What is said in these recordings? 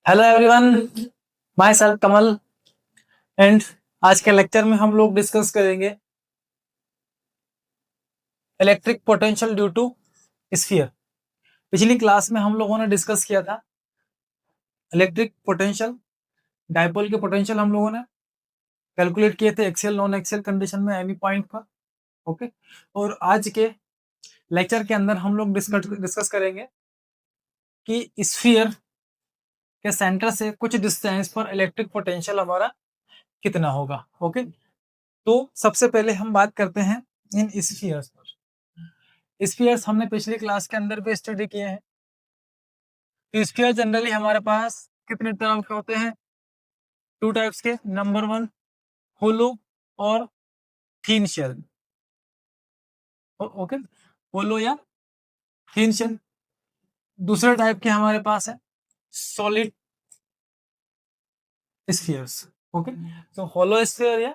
Hello everyone, myself Kamal and आज के lecture में हम लोग डिस्कस करेंगे electric potential due to sphere. पिछली क्लास में हम लोगों ने डिस्कस किया था इलेक्ट्रिक पोटेंशियल, डायपोल के पोटेंशियल हम लोगों ने कैलकुलेट किए थे एक्सियल नॉन एक्सियल कंडीशन में एनी पॉइंट पर। ओके, और आज के लेक्चर के अंदर हम लोग डिस्कस करेंगे कि स्फीयर के सेंटर से कुछ डिस्टेंस पर इलेक्ट्रिक पोटेंशियल हमारा कितना होगा। ओके, तो सबसे पहले हम बात करते हैं इन स्फीयर्स पर। स्फीयर्स हमने पिछली क्लास के अंदर भी स्टडी किए हैं। तो स्फीयर जनरली हमारे पास कितने तरह के होते हैं? टू टाइप्स के। नंबर वन, होलो और थीन शेल। ओके, होलो या थीन शेल। दूसरे टाइप के हमारे पास है सॉलिड स्फीयर्स। ओके, तो होलो स्फीयर या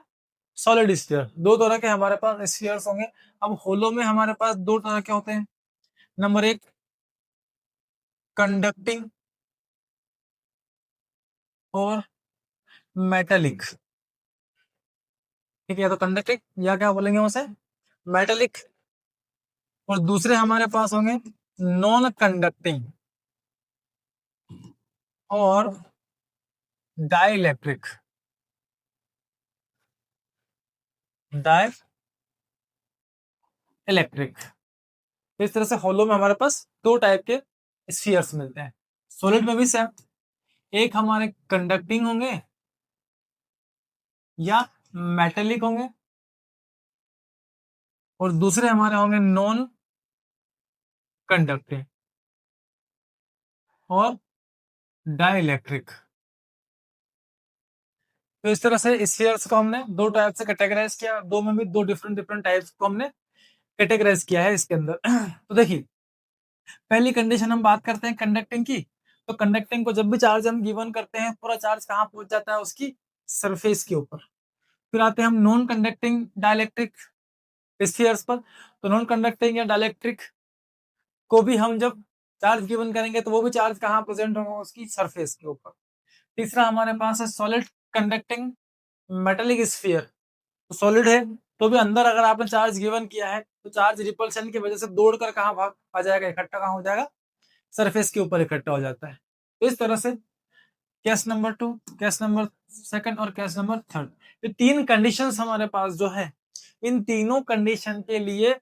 सॉलिड स्फीयर, दो तरह के हमारे पास स्फीयर्स होंगे। अब होलो में हमारे पास दो तरह के होते हैं। नंबर एक, कंडक्टिंग और मेटेलिक। ठीक है, या तो कंडक्टिंग या क्या बोलेंगे उसे, मेटेलिक। और दूसरे हमारे पास होंगे नॉन कंडक्टिंग और डाइलेक्ट्रिक। डाइलेक्ट्रिक। इस तरह से होलो में हमारे पास दो टाइप के स्फीयर्स मिलते हैं। सॉलिड में भी सेम, एक हमारे कंडक्टिंग होंगे या मेटेलिक होंगे, और दूसरे हमारे होंगे नॉन कंडक्टिंग और डाइलेक्ट्रिक। तो इस तरह से स्फीयर्स को हमने दो टाइप से कैटेगराइज किया, दो में भी दो डिफरेंट डिफरेंट टाइप्स को हमने कैटेगराइज किया है इसके अंदर। तो देखिए, पहली कंडीशन हम बात करते हैं कंडक्टिंग की। तो कंडक्टिंग को जब भी चार्ज हम गिवन करते हैं, पूरा चार्ज कहाँ पहुंच जाता है? उसकी सरफेस के ऊपर। फिर आते हैं हम नॉन कंडक्टिंग डाइलेक्ट्रिक स्फीयर्स पर। तो नॉन कंडक्टिंग या डाइलेक्ट्रिक को भी हम जब चार्ज गिवन करेंगे तो वो भी चार्ज कहाँ प्रेजेंट होगा? उसकी सरफेस के ऊपर। तीसरा हमारे पास है सॉलिड कंडक्टिंग मेटेलिक स्फीयर। तो सॉलिड है तो भी अंदर अगर आपने चार्ज गिवन किया है तो चार्ज रिपल्शन की वजह से दौड़कर कहाँ भाग आ जाएगा? इकट्ठा कहाँ हो जाएगा? सरफेस के ऊपर इकट्ठा हो जाता है। तो इस तरह से case number two, case number second और केस नंबर थर्ड, ये तीन कंडीशंस हमारे पास जो है, इन तीनों कंडीशन के लिए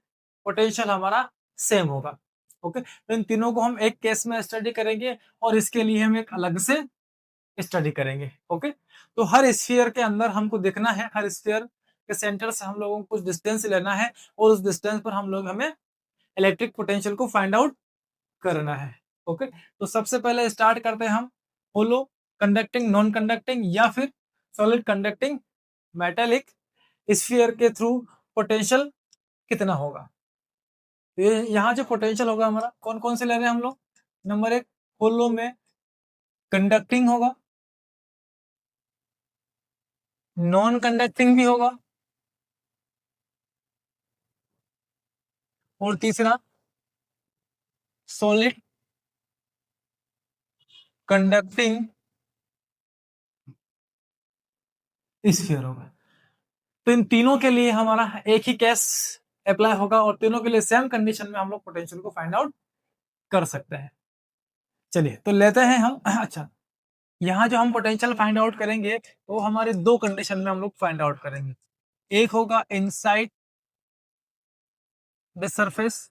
पोटेंशियल हमारा सेम होगा। ओके, तो इन तीनों को हम एक केस में स्टडी करेंगे और इसके लिए हम एक अलग से स्टडी करेंगे। ओके, तो हर स्फीयर के अंदर हमको देखना है, हर स्फीयर के सेंटर से हम लोगों को कुछ डिस्टेंस लेना है और उस डिस्टेंस पर हम लोग हमें इलेक्ट्रिक पोटेंशियल को फाइंड आउट करना है। ओके, तो सबसे पहले स्टार्ट करते हैं हम होलो कंडक्टिंग नॉन कंडक्टिंग या फिर सॉलिड कंडक्टिंग मेटेलिक स्फीयर के थ्रू पोटेंशियल कितना होगा। तो ये यहाँ जो पोटेंशियल होगा हमारा, कौन कौन से ले रहे हैं हम लोग? नंबर एक, होलो में कंडक्टिंग होगा, नॉन कंडक्टिंग भी होगा, और तीसरा सॉलिड कंडक्टिंग स्फीयर होगा। तो इन तीनों के लिए हमारा एक ही केस अप्लाई होगा और तीनों के लिए सेम कंडीशन में हम लोग पोटेंशियल को फाइंड आउट कर सकते हैं। चलिए तो लेते हैं हम। अच्छा, यहाँ जो हम पोटेंशियल फाइंड आउट करेंगे वो हमारे दो कंडीशन में हम लोग फाइंड आउट करेंगे। एक होगा इनसाइड द सरफेस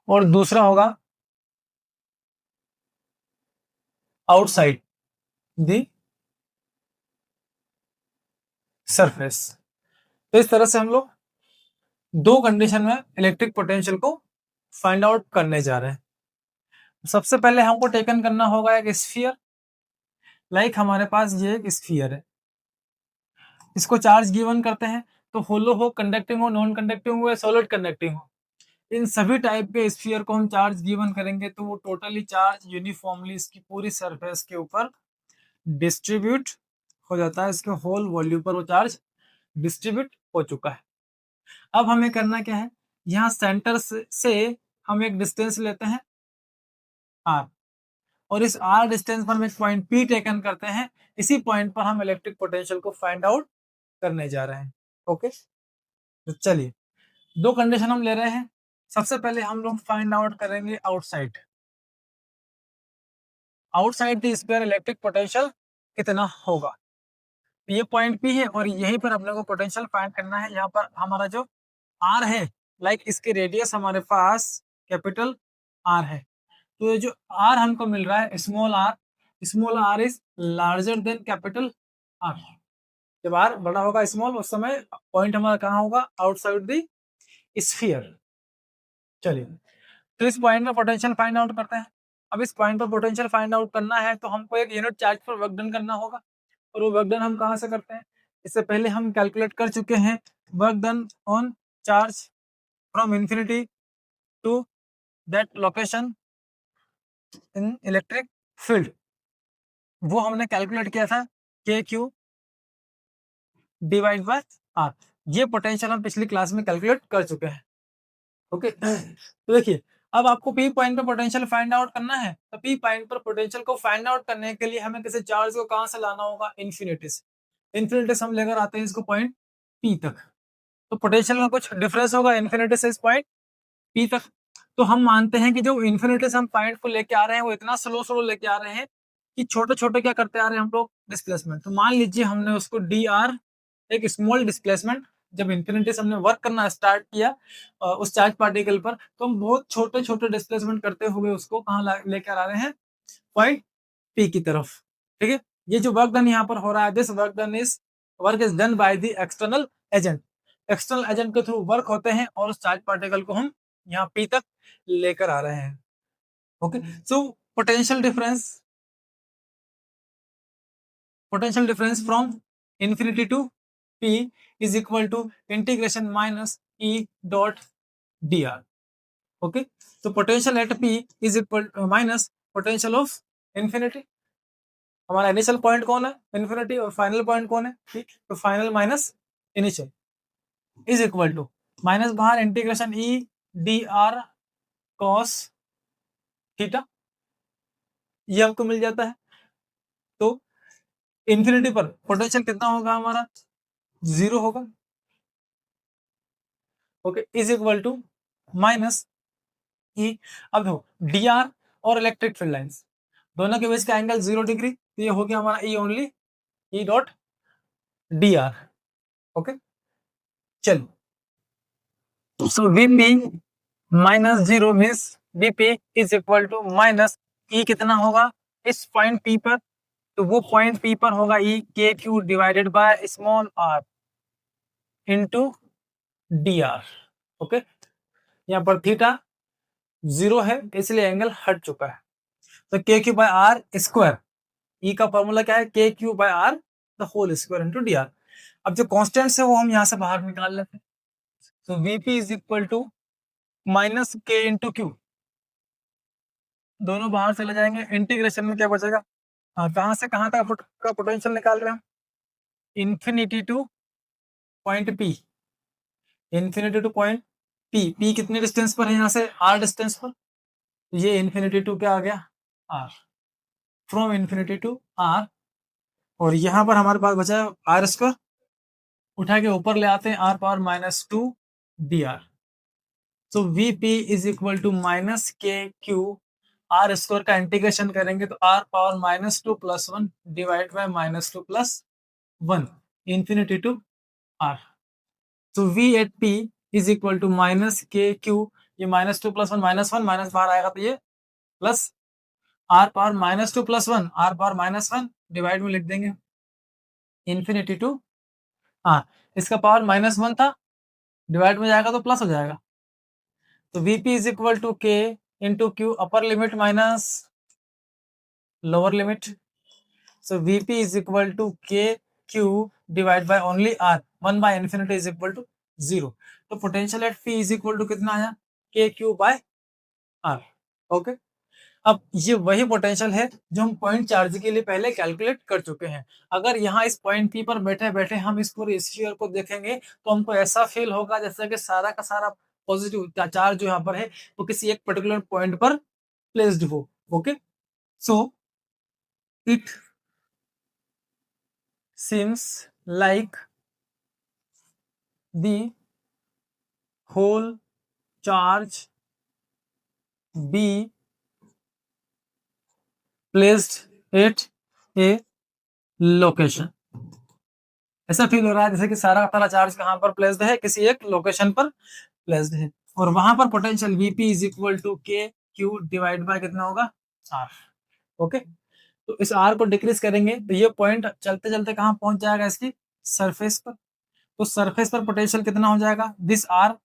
और दूसरा होगा आउटसाइड द सरफेस। तो इस तरह से हम लोग दो कंडीशन में इलेक्ट्रिक पोटेंशियल को फाइंड आउट करने जा रहे हैं। सबसे पहले हमको टेकन करना होगा एक स्फीयर। लाइक हमारे पास ये एक स्फीयर है, इसको चार्ज गिवन करते हैं, तो होलो हो, कंडक्टिंग हो, नॉन कंडक्टिंग हो या सॉलिड कंडक्टिंग हो, इन सभी टाइप के स्फीयर को हम चार्ज गिवन करेंगे तो वो टोटली चार्ज यूनिफॉर्मली इसकी पूरी सरफेस के ऊपर डिस्ट्रीब्यूट हो जाता है। इसके होल वॉल्यूम पर वो चार्ज डिस्ट्रीब्यूट हो चुका है। अब हमें करना क्या है, यहाँ सेंटर से हम एक डिस्टेंस लेते हैं आर, और इस r डिस्टेंस पर हम एक पॉइंट P टेकन करते हैं, इसी पॉइंट पर हम इलेक्ट्रिक पोटेंशियल को फाइंड आउट करने जा रहे हैं। ओके, तो चलिए दो कंडीशन हम ले रहे हैं। सबसे पहले हम लोग फाइंड आउट करेंगे outside the sphere electric potential कितना होगा। ये पॉइंट P है और यहीं पर अपने को पोटेंशियल फाइंड करना है। यहाँ पर हमारा जो R है, लाइक इसके रेडियस हमारे पास कैपिटल R है, तो ये जो R हमको मिल रहा है small r is larger than capital R। जब R बड़ा होगा स्मॉल, उस समय पॉइंट हमारा कहाँ होगा, आउटसाइड द स्फीयर। चलिए, तो इस पॉइंट में पोटेंशियल फाइंड आउट करते हैं। अब इस पॉइंट पर पोटेंशियल फाइंड आउट करना है तो हमको एक यूनिट चार्ज पर वर्क डन करना होगा, और वो वर्क डन हम कहाँ से करते हैं, इससे पहले हम कैलकुलेट कर चुके हैं work done on charge from infinity to that location in electric field. वो हमने कैलकुलेट किया था K Q divide by R. ये पोटेंशियल हम पिछली क्लास में कैलकुलेट कर चुके हैं। ओके, तो देखिए अब आपको पी पॉइंट पर पोटेंशियल फाइंड आउट करना है, तो पी पॉइंट पर पोटेंशियल को फाइंड आउट करने के लिए हमें किसी चार्ज को कहां से लाना होगा, इन्फिनिटी से। इन्फिनिटी से हम लेकर आते हैं इसको पॉइंट पी तक, तो पोटेंशियल में कुछ डिफरेंस होगा इन्फिनिटी से इस पॉइंट पी तक। तो हम मानते हैं कि जो इन्फिनिटी से हम पॉइंट को लेके आ रहे हैं वो इतना स्लो लेके आ रहे हैं कि छोटे छोटे क्या करते आ रहे हैं हम लोग, डिस्प्लेसमेंट। तो मान लीजिए हमने उसको डी आर, एक स्मॉल डिस्प्लेसमेंट, जब इन्फिनिटी से हमने वर्क करना स्टार्ट किया उस चार्ज पार्टिकल पर, तो हम बहुत छोटे छोटे डिस्प्लेसमेंट करते हुए उसको कहाँ लेकर आ रहे हैं, पॉइंट पी की तरफ। ठीक है, ये जो वर्क डन यहाँ पर हो रहा है, this work is done by the external agent. External agent के थ्रू वर्क होते हैं और उस चार्ज पार्टिकल को हम यहाँ पी तक लेकर आ रहे हैं। Okay, so potential difference from infinity to P is equal to integration minus E dot dr. Okay, so potential at P is equal to minus potential of infinity। हमारा initial point कौन है, infinity, और final point कौन है, ठीक, तो final minus initial is equal to minus बाहर integration E D R cos theta, ये हमको मिल जाता है। तो इन्फिनिटी पर पोटेंशियल कितना होगा हमारा, 0 होगा। Okay, is equal to minus E. अब देखो डी आर और इलेक्ट्रिक फील्ड लाइंस दोनों के बीच का एंगल 0 डिग्री, तो ये हो गया हमारा E only E dot D R. Okay, चलो, so VP minus 0 means VP is equal to minus E, कितना होगा इस पॉइंट पी पर, तो वो पॉइंट पी पर होगा E K Q divided by small R into D R. Okay, यहाँ पर थीटा 0 है इसलिए एंगल हट चुका है, तो K Q by R square, E का फॉर्मूला क्या है, K Q by R the whole square into D R. अब जो कॉन्स्टेंट्स है वो हम यहाँ से बाहर निकाल लेते हैं, तो VP is equal to minus K into Q, दोनों बाहर चले जाएंगे, इंटीग्रेशन में क्या बचेगा, हाँ कहाँ से कहाँ तक का पोटेंशियल निकाल रहे हैं, infinity to point P, infinity to point P. P कितने डिस्टेंस पर है यहाँ से, आर डिस्टेंस पर, ये इंफिनिटी टू क्या आ गया, R, from infinity to R. और यहाँ पर हमारे पास बचा है आर स्क्वायर, उठा के ऊपर ले आते हैं R power minus 2 D R. तो VP is equal to minus के क्यू, आर स्क्वायर का इंटीग्रेशन करेंगे तो R power minus 2 plus 1 divide by minus 2 plus 1 infinity to R. तो V at P is equal to minus के Q, ये minus 2 plus 1 minus बाहर आएगा तो ये plus R power minus 2 plus 1 R power minus 1 divide में लिख देंगे इंफिनिटी टू, हाँ इसका पावर माइनस 1 था, डिवाइड में जाएगा तो प्लस हो जाएगा, तो Vp is equal to K into Q, upper limit minus lower limit, so Vp is equal to K Q divide by only R, 1 by infinity is equal to 0। तो potential at P is equal to कितना आया, के Q by R. Okay, अब ये वही potential है जो हम पॉइंट चार्ज के लिए पहले कैलकुलेट कर चुके हैं। अगर यहाँ इस पॉइंट पी पर बैठे बैठे हम इस पूरे स्फीयर को देखेंगे तो हमको ऐसा फील होगा जैसे कि सारा का सारा पॉजिटिव चार्ज जो यहाँ पर है वो किसी एक पर्टिकुलर पॉइंट पर प्लेस्ड हो। Okay, so it seems like the whole charge be placed at a location। ऐसा फील हो रहा है जैसे कि सारा अपना चार्ज कहां पर प्लेस्ड है, किसी एक लोकेशन पर प्लेस्ड है, और वहां पर potential Vp is equal to K Q divide by कितना होगा, आर। ओके, तो इस आर को डिक्रीज करेंगे तो ये पॉइंट चलते चलते कहां पहुंच जाएगा, इसकी सरफेस पर। तो सरफेस पर पोटेंशियल कितना हो जाएगा, this R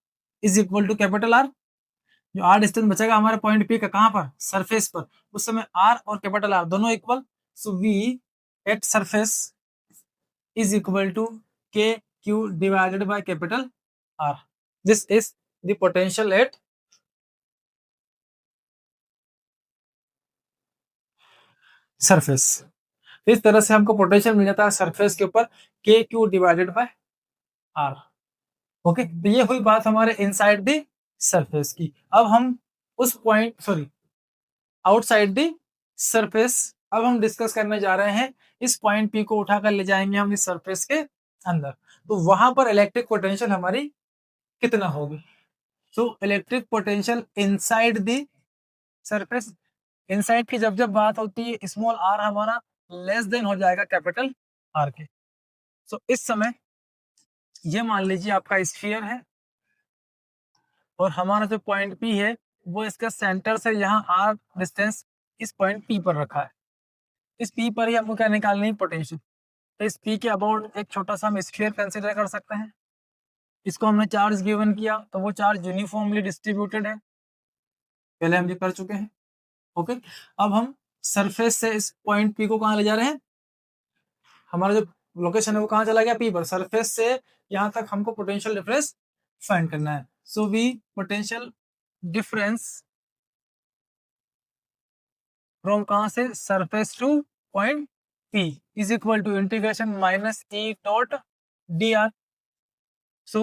is equal to capital R. जो आर डिस्टेंस बचेगा हमारे पॉइंट पी का कहां पर, सरफेस पर, उस समय आर और कैपिटल आर दोनों equal. So V at surface is equal to kq divided by capital R. This is the potential at surface. इस तरह से हमको पोटेंशियल मिल जाता है सरफेस के ऊपर K Q divided by R. Okay, तो ये हुई बात हमारे इनसाइड द सरफेस की। अब हम उस पॉइंट आउटसाइड द सरफेस अब हम डिस्कस करने जा रहे हैं। इस पॉइंट पी को उठाकर ले जाएंगे हम इस सरफेस के अंदर, तो वहां पर इलेक्ट्रिक पोटेंशियल हमारी कितना होगी। So electric potential inside the surface, inside की जब जब बात होती है स्मॉल आर हमारा लेस देन हो जाएगा कैपिटल आर के। सो इस समय ये मान लीजिए आपका स्फीयर है और हमारा जो पॉइंट पी है वो इसका सेंटर से यहाँ आर डिस्टेंस इस पॉइंट पी पर रखा है। इस पी पर ही हमको क्या निकालनी है, पोटेंशियल। तो इस पी के अबाउट एक छोटा सा हम स्फीयर कंसिडर कर सकते हैं। इसको हमने चार्ज गिवन किया तो वो चार्ज यूनिफॉर्मली डिस्ट्रीब्यूटेड है, पहले हम ये कर चुके हैं। ओके, अब हम सरफेस से इस पॉइंट पी को कहाँ ले जा रहे हैं, हमारा जो लोकेशन है वो कहाँ चला गया, पी पर। सरफेस से यहाँ तक हमको पोटेंशियल डिफरेंस फाइंड करना है। So V potential difference from कहाँ से, surface to point P is equal to integration minus E dot D R. So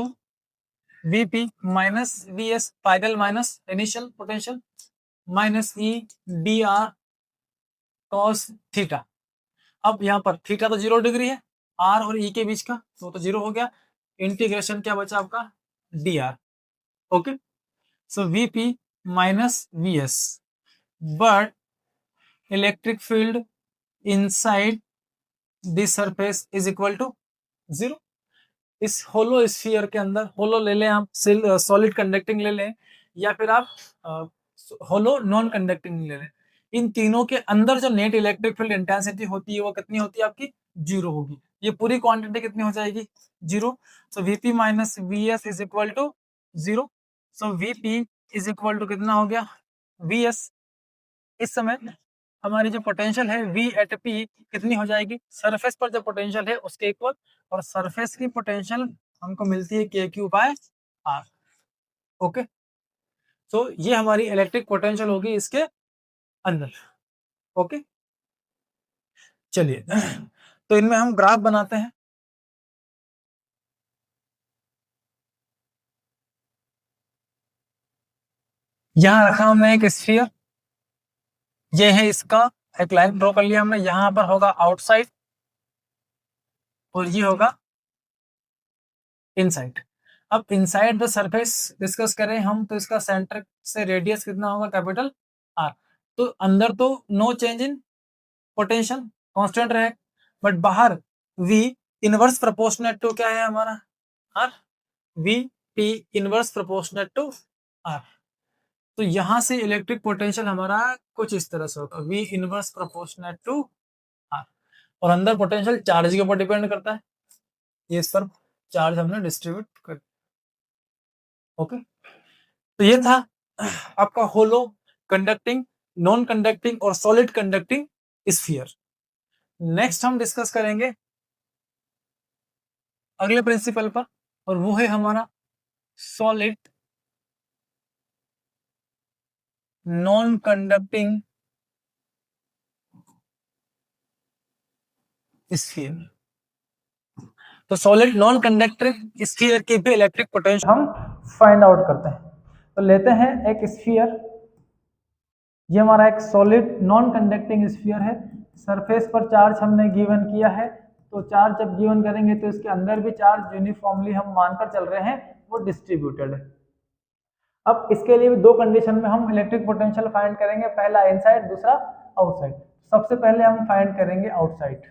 Vp minus Vs final minus initial potential minus E D R cos theta. अब यहाँ पर theta तो 0 degree है, are और ई के बीच का, तो 0 हो गया। इंटीग्रेशन क्या बचा आपका, D R. Okay, so Vp minus Vs, but electric field inside this surface is equal to 0। इस होलो स्फीयर के अंदर, होलो ले लें आप, सॉलिड कंडक्टिंग ले लें, या फिर आप होलो नॉन कंडक्टिंग ले लें, इन तीनों के अंदर जो नेट इलेक्ट्रिक फील्ड इंटेंसिटी होती है वो कितनी होती है आपकी, 0 होगी। ये पूरी क्वांटिटी कितनी हो जाएगी, 0। So Vp minus Vs is equal to 0। So Vp is equal to कितना हो गया, Vs। इस समय हमारी जो पोटेंशियल है V एट P कितनी हो जाएगी, सरफेस पर जो पोटेंशियल है उसके इक्वल, और सरफेस की पोटेंशियल हमको मिलती है K Q by R. Okay, तो ये हमारी इलेक्ट्रिक पोटेंशियल होगी इसके अंदर। ओके, चलिए तो इनमें हम ग्राफ बनाते हैं। यहां रखा हमने एक स्फीयर, ये है इसका एक लाइन ड्रॉ कर लिया हमने, यहां पर होगा आउटसाइड और ये होगा इनसाइड। अब इनसाइड द सरफेस डिस्कस करें हम, तो इसका सेंटर से रेडियस कितना होगा, कैपिटल आर। तो अंदर तो no change in potential, constant रहे, बट बाहर V इनवर्स प्रोपोर्शनेट टू क्या है हमारा, R. V P inverse proportionate to R. तो यहां से इलेक्ट्रिक पोटेंशियल हमारा कुछ इस तरह से होगा, V inverse proportionate to R. और अंदर पोटेंशियल चार्ज के ऊपर डिपेंड करता है, ये इस पर चार्ज हमने डिस्ट्रीब्यूट कर। ओके, तो ये था आपका होलो, कंडक्टिंग, नॉन कंडक्टिंग और सॉलिड कंडक्टिंग स्फीयर। नेक्स्ट हम डिस्कस करेंगे अगले प्रिंसिपल पर, और वो है हमारा सॉलिड नॉन कंडक्टिंग स्फीयर। तो सॉलिड नॉन कंडक्टिंग स्फीयर की भी इलेक्ट्रिक पोटेंशियल हम फाइंड आउट करते हैं। तो लेते हैं एक स्फीयर, ये हमारा एक सॉलिड नॉन कंडक्टिंग स्फीयर है, सरफेस पर चार्ज हमने गिवन किया है, तो चार्ज जब गिवन करेंगे तो इसके अंदर भी चार्ज यूनिफॉर्मली हम मानकर चल रहे हैं वो डिस्ट्रीब्यूटेड है। अब इसके लिए भी दो कंडीशन में हम इलेक्ट्रिक पोटेंशियल फाइंड करेंगे, पहला इनसाइड, दूसरा आउटसाइड। सबसे पहले हम फाइंड करेंगे outside.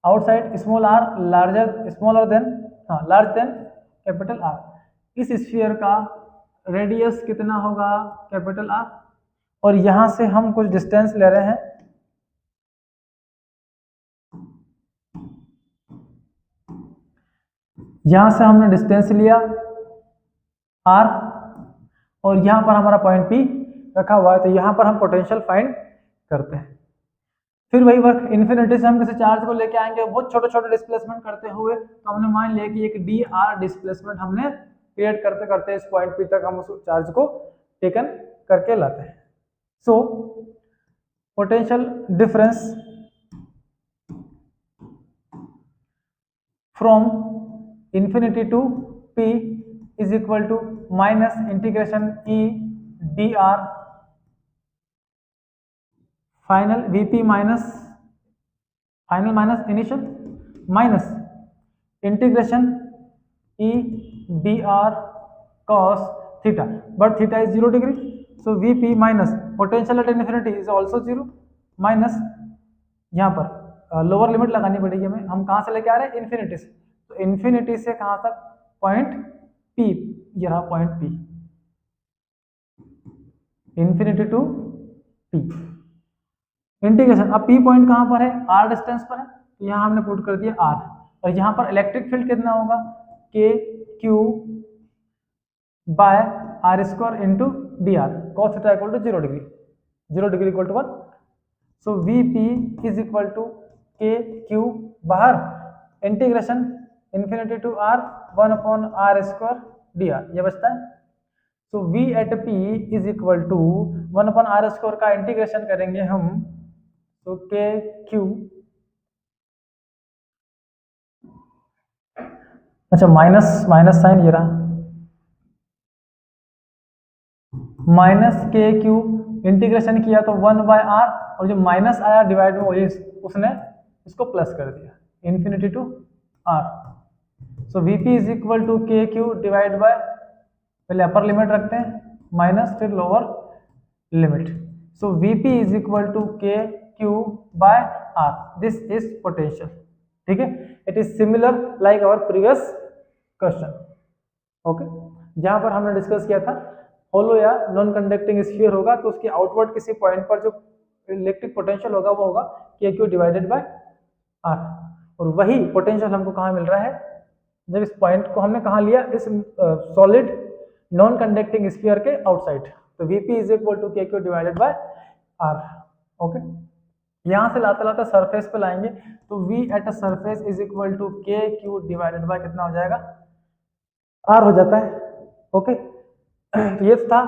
Outside small R large then capital R. इस स्फीयर का रेडियस कितना होगा, कैपिटल आर, और यहां से हम कुछ डिस्टेंस ले रहे हैं, यहां से हमने डिस्टेंस लिया आर, और यहां पर हमारा पॉइंट पी रखा हुआ है, तो यहां पर हम पोटेंशियल फाइंड करते हैं। फिर वही वर्क, इन्फिनिटी से हम किसी चार्ज को लेके आएंगे बहुत छोटे छोटे डिस्प्लेसमेंट करते हुए, तो हमने मान लिया कि एक डी आर डिस्प्लेसमेंट हमने क्रिएट करते करते इस पॉइंट पी तक हम उस चार्ज को टेकन करके लाते हैं। सो potential difference from infinity to p is equal to minus integration e dr final vp minus initial minus integration e dr cos theta, but theta is 0 degree, so vp minus potential at infinity is also 0 minus, यहाँ पर lower limit लगानी पड़ेगी हमें, हम कहाँ से लेके आ रहे हैं, इन्फिनिटी से, तो इन्फिनिटी से कहां तक, पॉइंट पी, ये रहा point P, infinity to P integration. अब पी पॉइंट कहां पर है, आर डिस्टेंस पर है, तो यहां हमने पुट कर दिया आर, और यहां पर इलेक्ट्रिक फील्ड कितना होगा, K Q by R square into D R, cos theta equal to 0 degree, 0 degree equal to 1, so V P is equal to K Q, बाहर integration infinity to R 1 upon R square D R, ये बचता है। So V at P is equal to 1 upon R square का integration करेंगे हम, तो K Q, अच्छा minus sign ये रहा, माइनस के क्यू इंटीग्रेशन किया तो 1 बाय आर, और जो माइनस आया डिवाइड में वही उसने इसको प्लस कर दिया, infinity to R. So VP is equal to K Q divide by, पहले अपर लिमिट रखते हैं माइनस, फिर lower limit, so VP is equal to K Q by R, this is potential, ठीक है। It is similar like our previous question, okay, जहां पर हमने discuss किया था होलो या नॉन कंडक्टिंग स्फीयर होगा तो उसके आउटवर्ड किसी पॉइंट पर जो इलेक्ट्रिक पोटेंशियल होगा वो होगा K Q divided by are, और वही पोटेंशियल हमको कहाँ मिल रहा है, जब इस पॉइंट को हमने कहाँ लिया, इस सॉलिड नॉन कंडक्टिंग स्फीयर के आउटसाइड, तो VP is equal to K Q divided by R, okay. यहाँ से लाते लाते सरफेस पे लाएंगे, तो V at a surface is equal to K Q divided by कितना हो जाएगा, आर हो जाता है, ओके। तो ये था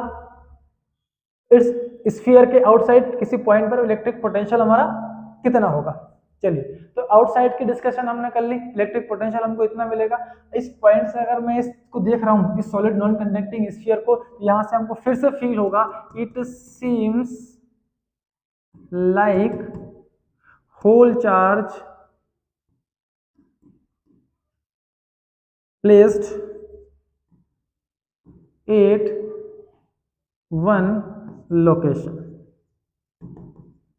इस स्फीयर के आउटसाइड किसी पॉइंट पर इलेक्ट्रिक पोटेंशियल हमारा कितना होगा। चलिए, तो आउटसाइड की डिस्कशन हमने कर ली, इलेक्ट्रिक पोटेंशियल हमको इतना मिलेगा। इस पॉइंट से अगर मैं इसको देख रहा हूँ, इस सॉलिड नॉन कंडक्टिंग स्फीयर को, यहाँ से हमको फिर से फील होगा, it seems like whole charge placed at one location,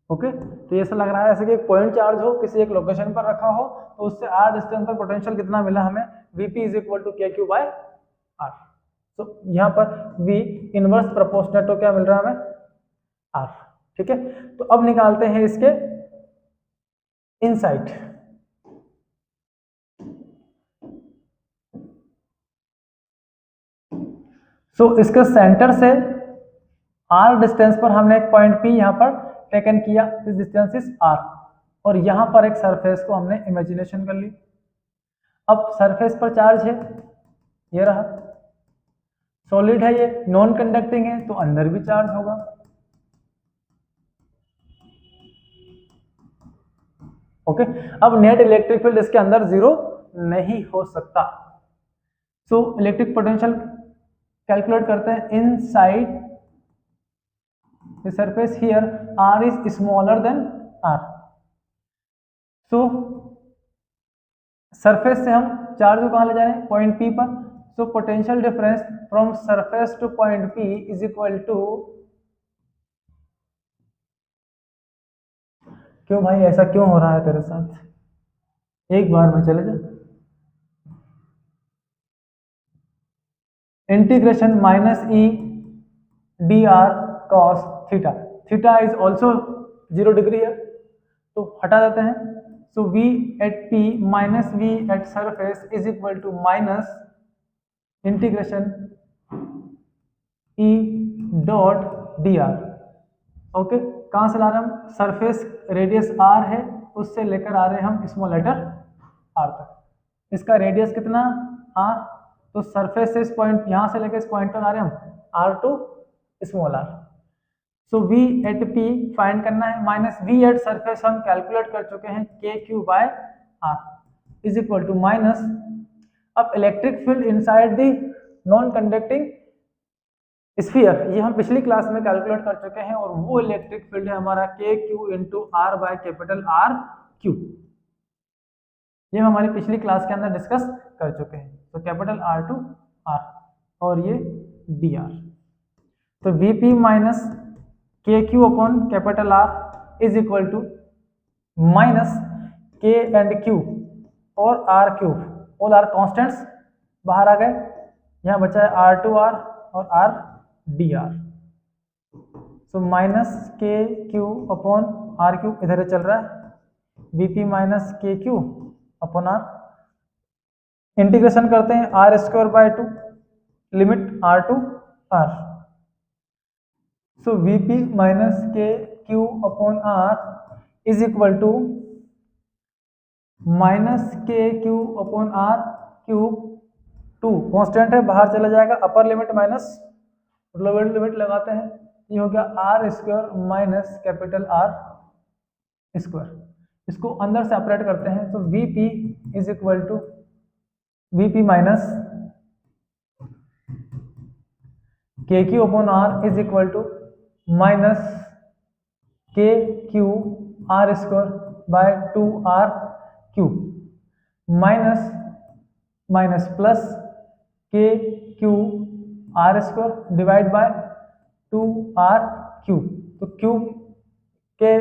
okay. तो ऐसा लग रहा है ऐसे कि एक पॉइंट चार्ज हो, किसी एक लोकेशन पर रखा हो, तो उससे आर डिस्टेंस पर पोटेंशियल कितना मिला हमें, VP is equal to K Q by are. तो यहाँ पर वी इनवर्स प्रोपोर्शनल तो क्या मिल रहा है हमें, आर, ठीक है। तो अब निकालते हैं इसके इनसाइड, सो इसके सेंटर से आर डिस्टेंस पर हमने एक पॉइंट पी यहाँ पर टेकन किया, दिस डिस्टेंस इज आर, और यहाँ पर एक सरफेस को हमने इमेजिनेशन कर ली। अब सरफेस पर चार्ज है, ये रहा, सॉलिड है, ये नॉन कंडक्टिंग है, तो अंदर भी चार्ज होगा, ओके। अब नेट इलेक्ट्रिक फील्ड इसके अंदर जीरो नहीं हो सकता, सो इलेक्ट्रिक पोटेंशियल कैलकुलेट करते हैं inside the surface here r is smaller than r। So surface से हम चार्ज को कहाँ ले जा रहे हैं, पॉइंट P पर। So potential difference from surface to point P is equal to, क्यों भाई ऐसा क्यों हो रहा है तेरे साथ, एक बार में चले जा, integration minus E D R cos theta, theta is also 0 degree है तो हटा देते हैं। So v at p minus v at surface is equal to minus integration e dot D R. Okay, कहाँ से ला रहे हैं हम, सरफेस रेडियस r है उससे लेकर आ रहे हैं हम स्मॉल लेटर r तक। इसका रेडियस कितना r, तो सरफेस से इस पॉइंट यहाँ से लेकर इस पॉइंट तक आ रहे हैं हम r to small r। So v at p find करना है, माइनस v एट सरफेस हम कैलकुलेट कर चुके हैं k Q by r is equal to minus, अब electric field inside the non conducting sphere ये हम पिछली क्लास में कैलकुलेट कर चुके हैं और वो इलेक्ट्रिक फील्ड है हमारा k Q into R by capital R Q, ये हम हमारी पिछली क्लास के अंदर डिस्कस कर चुके हैं। तो कैपिटल R टू R और ये dr, तो Vp माइनस के Q upon capital R is equal to minus k and q और R cube, all are constants बाहर आ गए, यहाँ बचा है R टू R और R dr। सो माइनस के क्यू अपॉन R क्यूब इधर चल रहा है, Vp माइनस के क्यू अपॉन R, इंटीग्रेशन करते हैं R square by 2 limit R to R। So Vp minus के Q upon R is equal to minus के Q upon R cube, 2 constant है बाहर चला जाएगा, upper limit minus lower limit लगाते हैं, ये हो गया R square minus capital R square, इसको अंदर सेपरेट करते हैं। तो Vp is equal to Vp minus के Q upon R is equal to minus के Q R square by 2R cube, minus minus plus K Q R square divide by 2R cube, तो cube के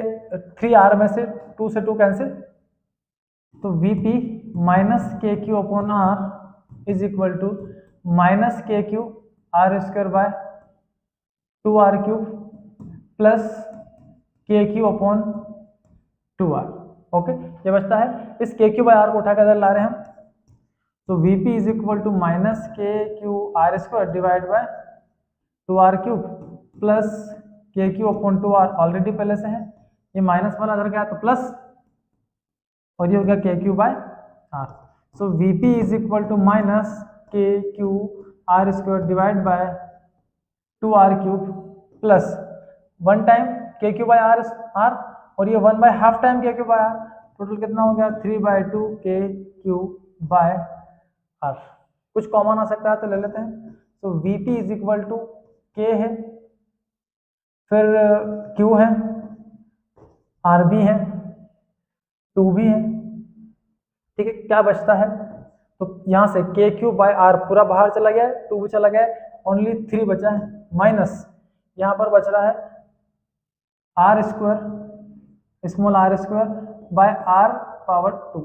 3R में से 2 से 2 cancel, तो Vp minus के Q upon R is equal to minus के Q R square by 2R cube plus K Q upon 2R। Okay, ये बचता है, इस के क्यू बाय R को उठा कर इधर ला रहे हैं हम, तो Vp is equal to minus के Q R square divide by 2R cube plus K Q upon 2R already पहले से है, ये माइनस वाला इधर गया तो प्लस, और ये हो गया K Q by R। So Vp is equal to minus के Q R square divide by 2R cube plus 1 time K Q by R और ये 1 by half time K Q by R, total कितना हो गया 3 by 2 K Q by R। कुछ common आ सकता है तो ले लेते हैं। तो Vp इज इक्वल टू के है, फिर Q है, RB है, 2 भी है, ठीक है। क्या बचता है, तो यहाँ से के क्यू बाय R पूरा बाहर चला गया है, 2 भी चला गया है, ओनली 3 बचा है, माइनस यहाँ पर बच रहा है R square small R square bye R power 2,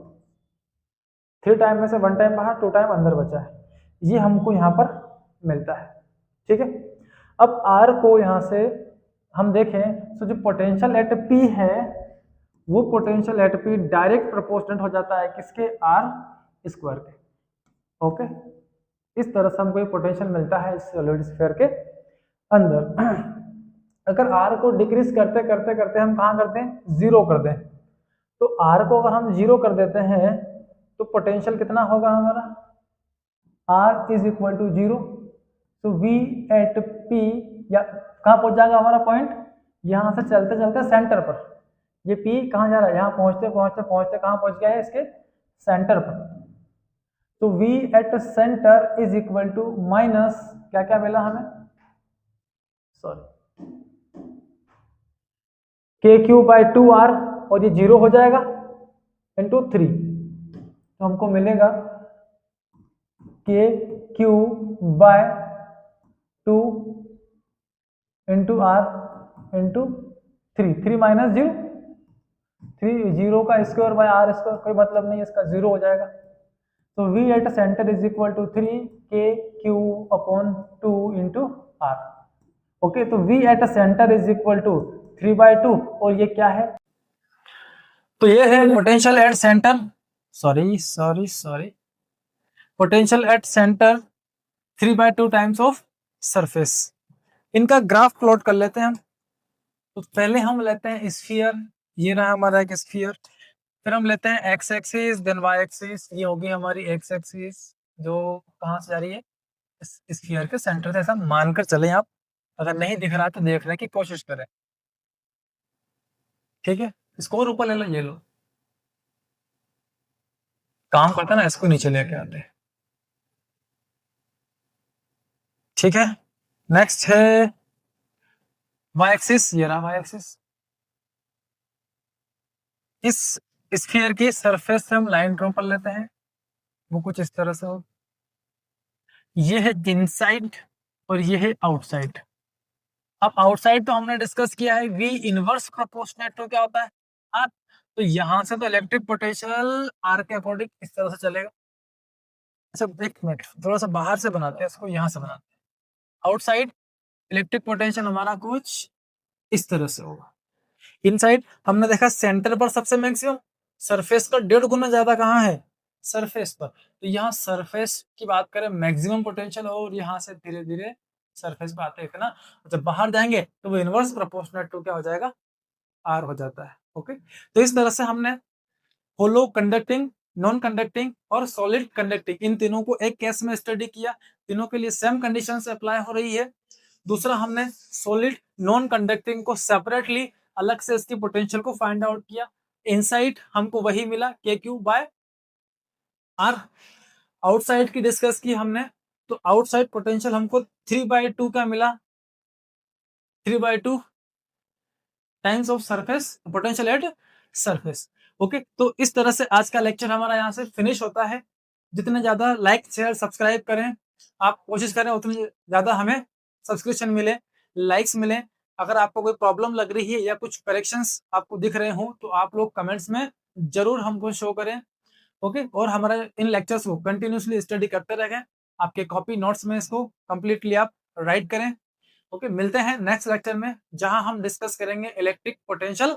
3 time में से 1 टाइम बाहर 2 टाइम अंदर बचा है, ये हमको यहाँ पर मिलता है, ठीक है। अब R को यहाँ से हम देखें तो जो पोटेंशियल एट P है वो potential at P direct proportional हो जाता है किसके, R स्क्वायर के। ओके, इस तरह से हमको ये पोटेंशियल मिलता है इस सॉलिड स्फीयर के अंदर। अगर R को डिक्रीज करते करते करते हम कहाँ करते हैं, 0 कर दें, तो R को अगर हम 0 कर देते हैं तो पोटेंशियल कितना होगा हमारा, R इज इक्वल टू 0। तो V एट P या कहाँ पहुंच जाएगा हमारा पॉइंट, यहाँ से चलते चलते सेंटर पर, ये P कहाँ जा रहा है, यहाँ पहुंचते पहुंचते पहुंचते कहाँ पहुंच गया है, इसके सेंटर पर। तो V at centre is equal to minus क्या क्या मिला हमें, सॉरी के क्यू बाय 2r और ये 0 हो जाएगा इंटू 3, तो हमको मिलेगा k Q by 2 into R into 3, 3 minus 0, 3 0 का स्क्वायर बाय आर स्क्वायर, कोई मतलब नहीं, इसका 0 हो जाएगा। तो v at centre is equal to 3 k Q upon 2 into R. Okay, तो v at centre is equal to 3/2, और ये क्या है, तो ये है potential at centre, sorry potential at centre 3/2 times of surface. इनका ग्राफ प्लॉट कर लेते हैं हम। तो पहले हम लेते हैं स्फीयर, ये रहा हमारा एक स्फीयर, फिर हम लेते हैं x axis, then y axis, ये होगी हमारी एक्स एक्सिस जो कहाँ से जा रही है, इस स्फीयर के सेंटर से, ऐसा मानकर चले आप, अगर नहीं दिख रहा तो देखने की कोशिश करें, ठीक है। इसको और ऊपर ले लो, ये लो, काम करता ना, इसको नीचे लेके आते हैं, ठीक है। नेक्स्ट है वाई एक्सिस, ये रहा वाई एक्सिस। इस स्फीयर की सरफेस से हम लाइन ड्रॉ कर लेते हैं, वो कुछ इस तरह से हो, ये है इनसाइड और ये है आउटसाइड। अब आउटसाइड तो हमने डिस्कस किया है, V इनवर्स प्रोपोर्शनल टू क्या होता है, R। तो यहां से तो इलेक्ट्रिक पोटेंशियल R के अकॉर्डिंग इस तरह से चलेगा। अच्छा एक मिनट, थोड़ा सा बाहर से बनाते हैं इसको, यहां से बनाते हैं। आउटसाइड इलेक्ट्रिक पोटेंशियल हमारा कुछ इस तरह से होगा। इनसाइड हमने देखा सेंटर पर सबसे मैक्सिमम, सरफेस का 1.5 गुना ज्यादा कहाँ है, सरफेस पर। तो यहाँ सरफेस की बात करें मैक्सिमम पोटेंशियल हो, और यहाँ से धीरे धीरे सरफेस पे आते हैं ना, जब बाहर जाएंगे तो वो इनवर्स प्रोपोर्शनल टू क्या हो जाएगा, आर हो जाता है। ओके, तो इस तरह से हमने होलो कंडक्टिंग, नॉन कंडक्टिंग और सॉलिड कंडक्टिंग, इन तीनों को एक केस में स्टडी किया, तीनों के लिए सेम कंडीशंस अप्लाई हो रही है। दूसरा हमने सॉलिड नॉन कंडक्टिंग को सेपरेटली अलग से इसकी पोटेंशियल को फाइंड आउट किया, इनसाइड हमको वही मिला के क्यू बाय आर। आउटसाइड की डिस्कस की हमने, तो आउटसाइड पोटेंशियल हमको 3/2 का मिला, 3/2 times of surface potential at surface. Okay, तो इस तरह से आज का लेक्चर हमारा यहाँ से फिनिश होता है। जितने ज्यादा लाइक शेयर सब्सक्राइब करें, आप कोशिश करें उतनी ज्यादा हमें सब्सक्रिप्शन मिले, लाइक्स मिले। अगर आपको कोई प्रॉब्लम लग रही है या कुछ करेक्शंस आपको दिख रहे हो तो आप लोग कमेंट्स में जरूर हमको शो करें। ओके, और हमारा इन लेक्चर्स को कंटिन्यूसली स्टडी करते रहें, आपके कॉपी नोट्स में इसको कंप्लीटली आप राइट करें। ओके, मिलते हैं नेक्स्ट लेक्चर में, जहां हम डिस्कस करेंगे इलेक्ट्रिक पोटेंशियल